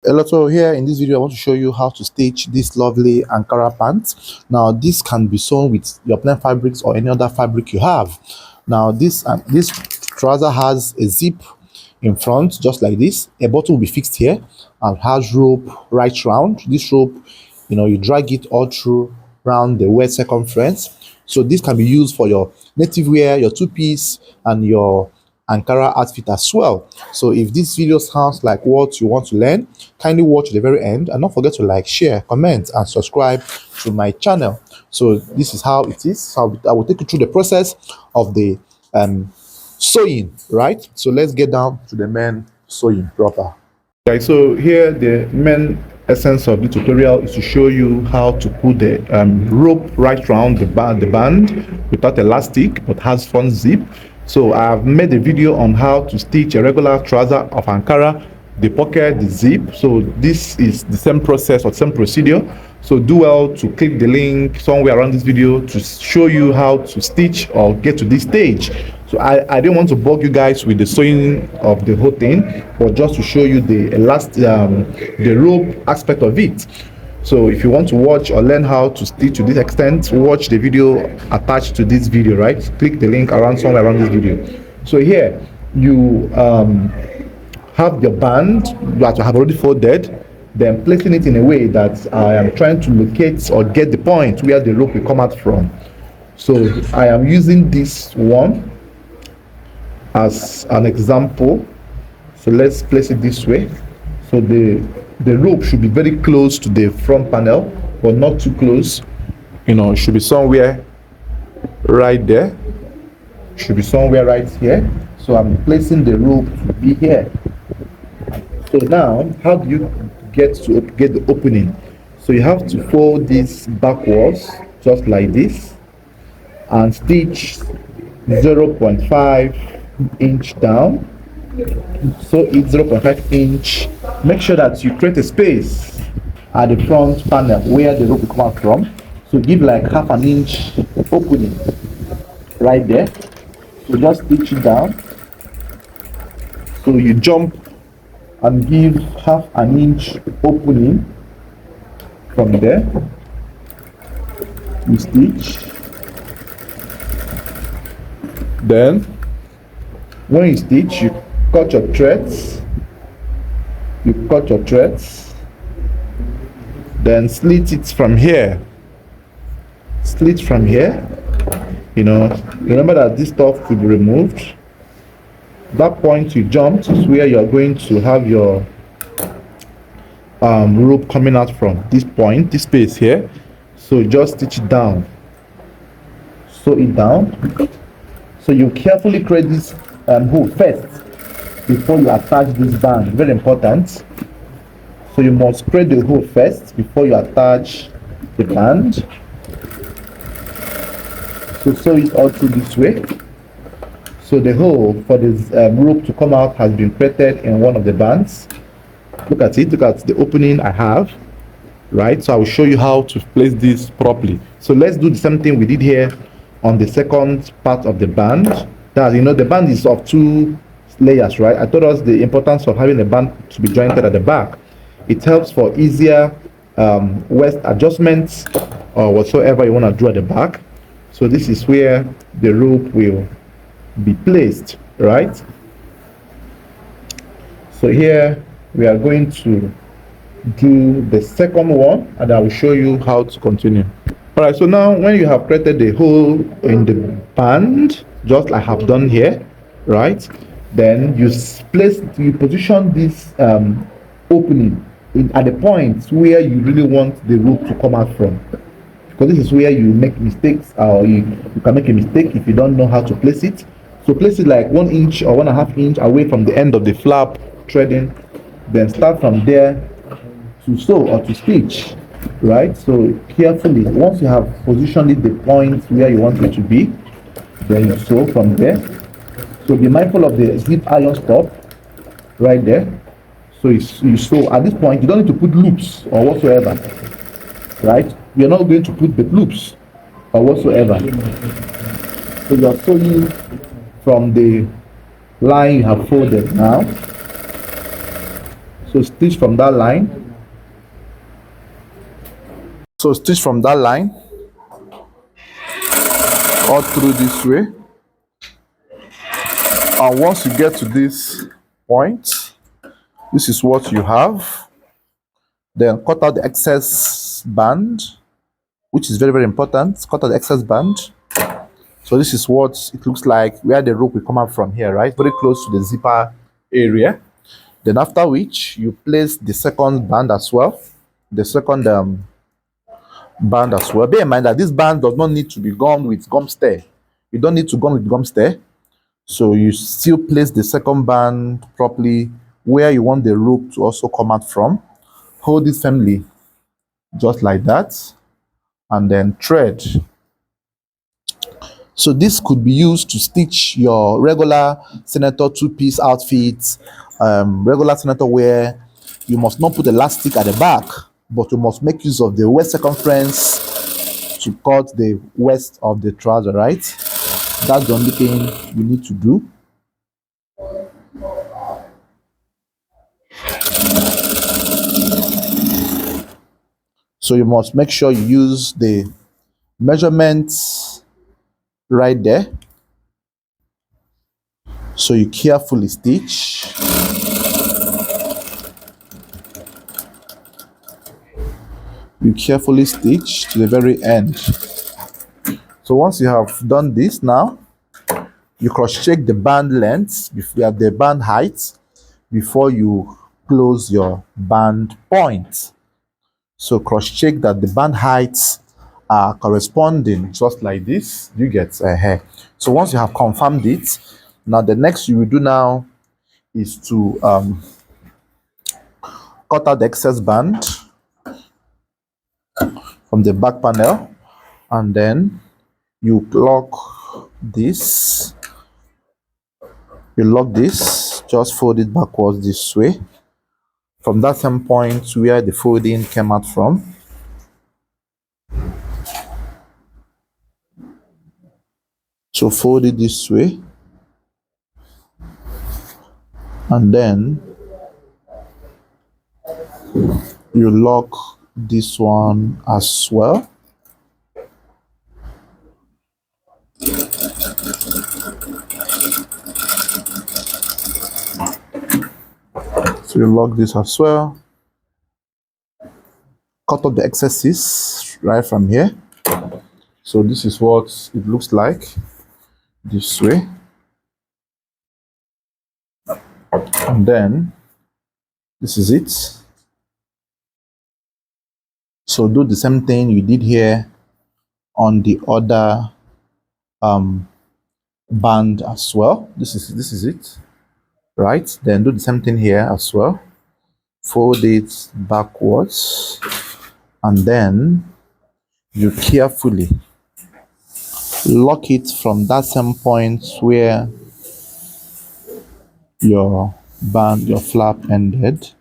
So here in this video I want to show you how to stitch this lovely Ankara pants. Now this can be sewn with your plain fabrics or any other fabric you have. Now this trouser has a zip in front just like this. A button will be fixed here and has rope right round. This rope, you drag it all through around the waist circumference. So this can be used for your native wear, your two-piece, and your Ankara outfit as well. So if this video sounds like what you want to learn, kindly watch the very end and don't forget to like, share, comment, and subscribe to my channel. So this is how it is. So I will take you through the process of the sewing, right? So let's get down to the main sewing proper. Okay, so here the main essence of the tutorial is to show you how to put the rope right around the band without elastic but has front zip. So I have made a video on how to stitch a regular trouser of Ankara, the pocket, the zip. So this is the same process or same procedure. So do well to click the link somewhere around this video to show you how to stitch or get to this stage. So I didn't want to bug you guys with the sewing of the whole thing, but just to show you the the rope aspect of it. So if you want to watch or learn how to stitch to this extent, watch the video attached to this video, right? Click the link around somewhere around this video. So here you have your band that you have already folded, then placing it in a way that I am trying to locate or get the point where the rope will come out from. So I am using this one as an example. So let's place it this way. So the rope should be very close to the front panel, but not too close. It should be somewhere right there. Should be somewhere right here. So I'm placing the rope to be here. So now, how do you get the opening? So you have to fold this backwards, just like this, and stitch 0.5 inch down. So it's 0.5 inch. Make sure that you create a space at the front panel where the rope will come out from. So give like half an inch opening right there. So just stitch it down. So you jump and give half an inch opening from there. You stitch. Then when you stitch, you cut your threads. Then slit it from here. Remember that this stuff could be removed. That point you jumped is where you are going to have your rope coming out from. This point, this space here. So just stitch it down. Sew it down. So you carefully create this hole first before you attach this band. Very important. So you must create the hole first before you attach the band. So sew it all through this way. So the hole for this rope to come out has been created in one of the bands. Look at it. Look at the opening I have. Right. So I will show you how to place this properly. So let's do the same thing we did here on the second part of the band. That the band is of two layers, right? I told us the importance of having a band to be jointed at the back. It helps for easier waist adjustments or whatsoever you want to do at the back. So this is where the rope will be placed, right? So here we are going to do the second one and I will show you how to continue. All right, so now when you have created the hole in the band, just like I have done here, right? Then you position this opening at the point where you really want the rope to come out from, because this is where you make mistakes, or you can make a mistake if you don't know how to place it. So place it like 1 inch or 1.5 inch away from the end of the flap threading, then start from there to sew or to stitch, right? So carefully, once you have positioned the point where you want it to be, then you sew from there. So be mindful of the zip iron stop right there. So you sew. At this point, you don't need to put loops or whatsoever, right? You're not going to put the loops or whatsoever. So you're sewing from the line you have folded now. So stitch from that line. So stitch from that line all through this way. And once you get to this point, this is what you have. Then cut out the excess band, which is very, very important. Cut out the excess band. So this is what it looks like where the rope will come out from here, right? Very close to the zipper area. Then after which you place the second band as well. The second band as well. Bear in mind that this band does not need to be gummed with gum stay. You don't need to gum with gum stay. So you still place the second band properly where you want the rope to also come out from. Hold it firmly, just like that, and then thread. So this could be used to stitch your regular senator two-piece outfits, regular senator wear. You must not put elastic at the back, but you must make use of the waist circumference to cut the waist of the trouser, right? That's the only thing you need to do. So you must make sure you use the measurements right there. So you carefully stitch. You carefully stitch to the very end. So once you have done this now, you cross-check the band length, the band height, before you close your band point. So cross-check that the band heights are corresponding, just like this. You get a hair. So once you have confirmed it, now the next you will do now is to cut out the excess band from the back panel, and then you lock this. You lock this, just fold it backwards this way from that same point where the folding came out from. So fold it this way, and then you lock this one as well. So you lock this as well. Cut off the excesses right from here. So this is what it looks like this way. And then this is it. So do the same thing you did here on the other band as well. This is it, right? Then do the same thing here as well. Fold it backwards, and then you carefully lock it from that same point where your flap ended.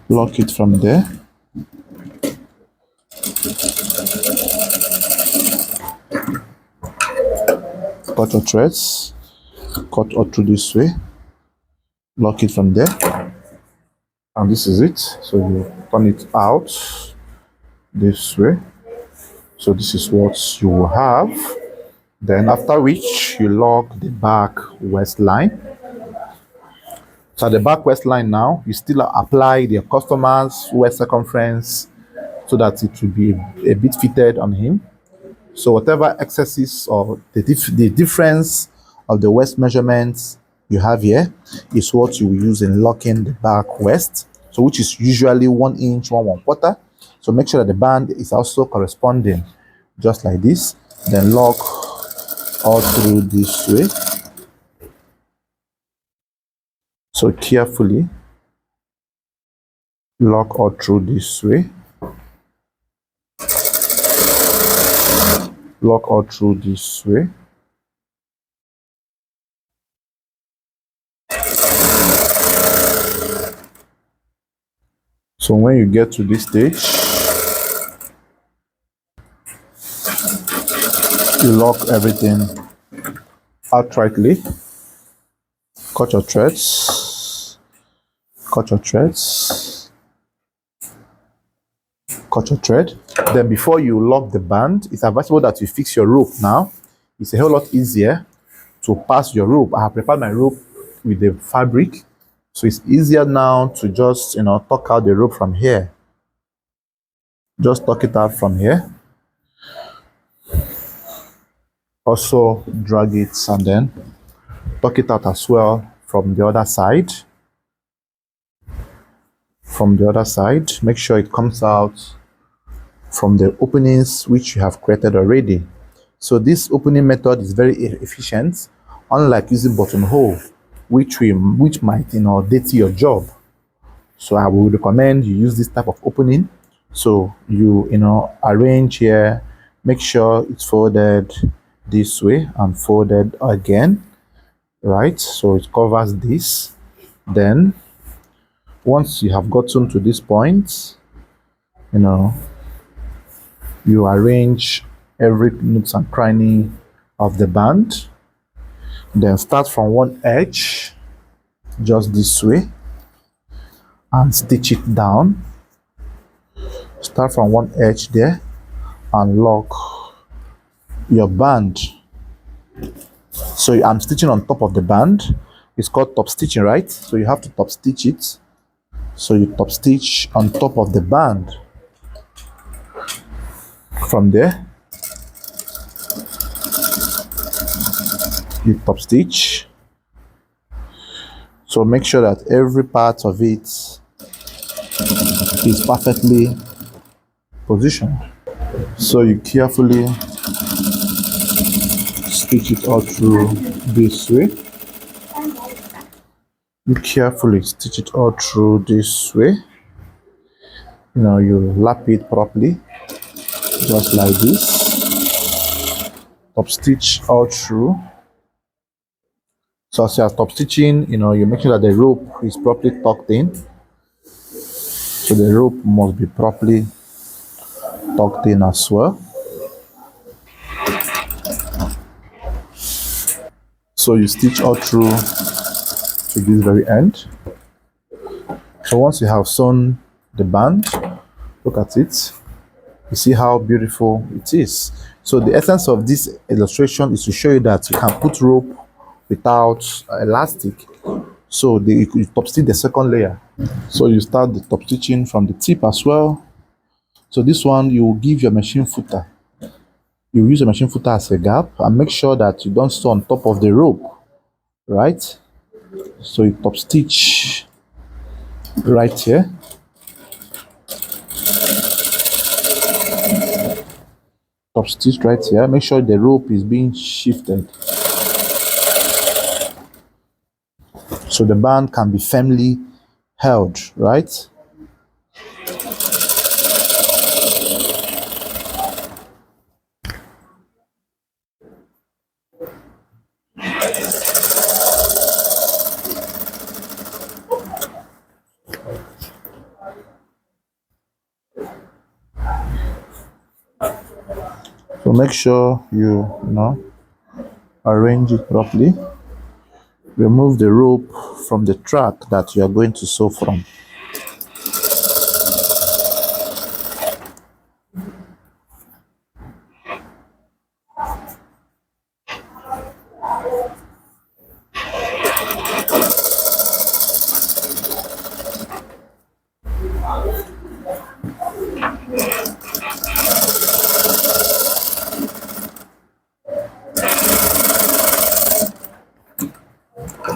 Lock it from there. Cut your threads, cut all through this way, lock it from there, and this is it. So you turn it out this way. So this is what you will have. Then after which you lock the back waistline. So the back waistline now, you still apply the customer's waist circumference so that it will be a bit fitted on him. So whatever excesses or the difference of the waist measurements you have here is what you will use in locking the back waist. So which is usually 1 inch, 1/4. So make sure that the band is also corresponding, just like this. Then lock all through this way. So carefully lock all through this way. Lock all through this way. So when you get to this stage, you lock everything outrightly. cut your threads, cut your threads, cut your thread. Then before you lock the band, it's advisable that you fix your rope now. It's a whole lot easier to pass your rope. I have prepared my rope with the fabric, so it's easier now to just tuck out the rope from here. Just tuck it out from here. Also drag it and then tuck it out as well from the other side. From the other side, make sure it comes out from the openings which you have created already. So this opening method is very efficient, unlike using buttonhole, which might dirty your job. So I would recommend you use this type of opening. So you arrange here, make sure it's folded this way and folded again, right? So it covers this. Then once you have gotten to this point, you arrange every nooks and cranny of the band. Then start from one edge, just this way, and stitch it down. Start from one edge there and lock your band. So I'm stitching on top of the band. It's called top stitching, right? So you have to top stitch it. So you top stitch on top of the band. From there, you top stitch. So make sure that every part of it is perfectly positioned. So you carefully stitch it all through this way. You carefully stitch it all through this way. You lap it properly, just like this. Top stitch all through. So as you are top stitching, you make sure that the rope is properly tucked in. So the rope must be properly tucked in as well. So you stitch all through to this very end. So once you have sewn the band, look at it. You see how beautiful it is. So the essence of this illustration is to show you that you can put rope without elastic. So you top stitch the second layer. So you start the top stitching from the tip as well. So this one, you will give your machine footer. You use your machine footer as a gap and make sure that you don't sew on top of the rope, right? So you top stitch right here. Top stitch right here. Make sure the rope is being shifted, so the band can be firmly held, right? So make sure you arrange it properly. Remove the rope from the track that you are going to sew from.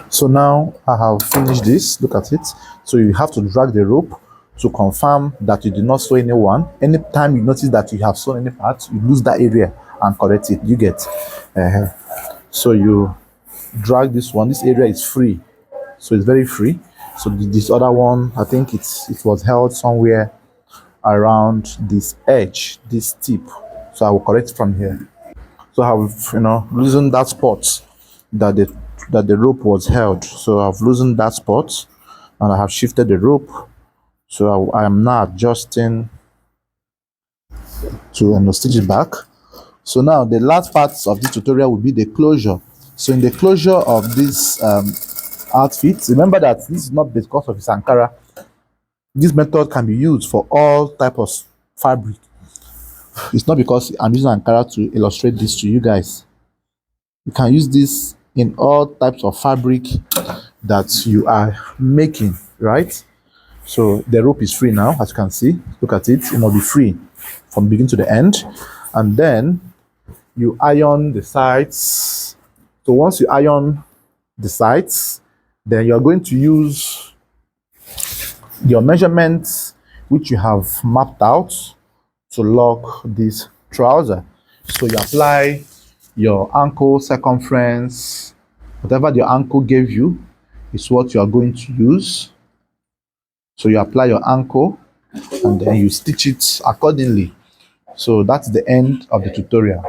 So now I have finished this. Look at it. So you have to drag the rope to confirm that you did not sew any one. Anytime you notice that you have sewn any part, you lose that area and correct it. You get. So you drag this one. This area is free, so it's very free. So this other one, I think it was held somewhere around this edge, this tip. So I will correct from here. So I have loosened that spot that the rope was held. So I've loosened that spot and I have shifted the rope. So I am now adjusting to stitch it back. So now the last part of this tutorial will be the closure. So in the closure of this outfit. Remember that this is not because of his Ankara. This method can be used for all type of fabric. It's not because I'm using Ankara to illustrate this to you guys. You can use this in all types of fabric that you are making, right? So the rope is free now, as you can see. Look at it. It must be free from beginning to the end. And then you iron the sides. So once you iron the sides, then you're going to use your measurements, which you have mapped out, to lock this trouser. So you apply your ankle circumference. Whatever your ankle gave you is what you are going to use. So you apply your ankle and then you stitch it accordingly. So that's the end of the tutorial.